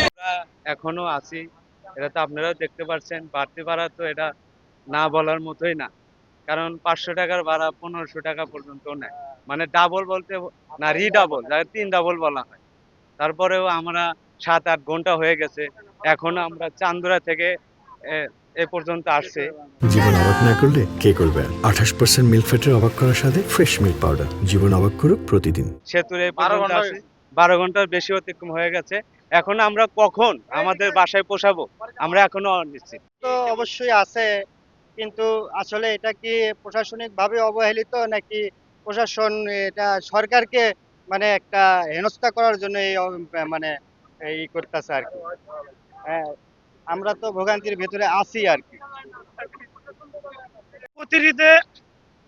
আমরা এখনো আছি, এটা তো আপনারাও দেখতে পাচ্ছেন। বাড়তি ভাড়া তো এটা না বলার মতোই না, কারণ 500 টাকার ভাড়া 1500 টাকা পর্যন্ত নেয়, মানে ডাবল বলতে না, রিডাবল, যাকে 3 ডাবল বলা হয়। তারপরেও আমরা 7-8 ঘন্টা হয়ে গেছে, এখনো আমরা চান্দুরা থেকে এ পর্যন্ত আসছে। জীবন অবাক না করলে কে করবে? 28% মিল্ক ফ্যাটের অবাক করার সাথে ফ্রেশ মিল্ক পাউডার। জীবন অবাক করুক প্রতিদিন। সেতুর এই পর্যন্ত আসছে, 12 ঘন্টার বেশি অতিক্রম হয়ে গেছে। এখন আমরা কখন আমাদের বাসায় পৌঁছাবো আমরা এখনো অনিশ্চিত। তো অবশ্যই আছে, কিন্তু আসলে এটা কি প্রশাসনিক ভাবে অবহেলিত, নাকি প্রশাসন এটা সরকারকে মানে একটা হেনস্থা করার জন্য মানে এই করতেছে আর কি। হ্যাঁ, আমরা তো ভোগান্তির ভেতরে আছি আর কি। প্রতিটিতে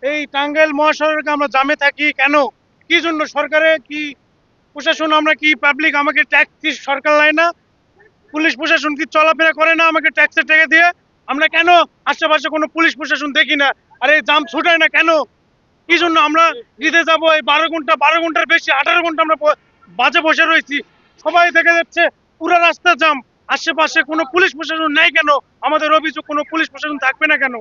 এই টাঙ্গাইল মহাসড়কে আমরা জামে থাকি কেন? কি জন্য? সরকারে কি প্রশাসন, আমরা কি পাবলিক, আমাকে ট্যাক্স সরকার নেয় না? পুলিশ প্রশাসন কি চলাফেরা করে না আমাকে ট্যাক্সের টাকা দিয়ে? আমরা কেন আশেপাশে কোনো পুলিশ প্রশাসন দেখি না? আর এই জাম ছুটায় না কেন? কি জন্য আমরা দিতে যাবো এই 12 ঘন্টা, 12 ঘন্টার বেশি, 18 ঘন্টা আমরা বাজে বসে রয়েছি। সবাই দেখা যাচ্ছে পুরো রাস্তা জাম, আশেপাশে কোনো পুলিশ প্রশাসন নেই কেন? আমাদের অভিযোগ, কোনো পুলিশ প্রশাসন থাকবে না কেন?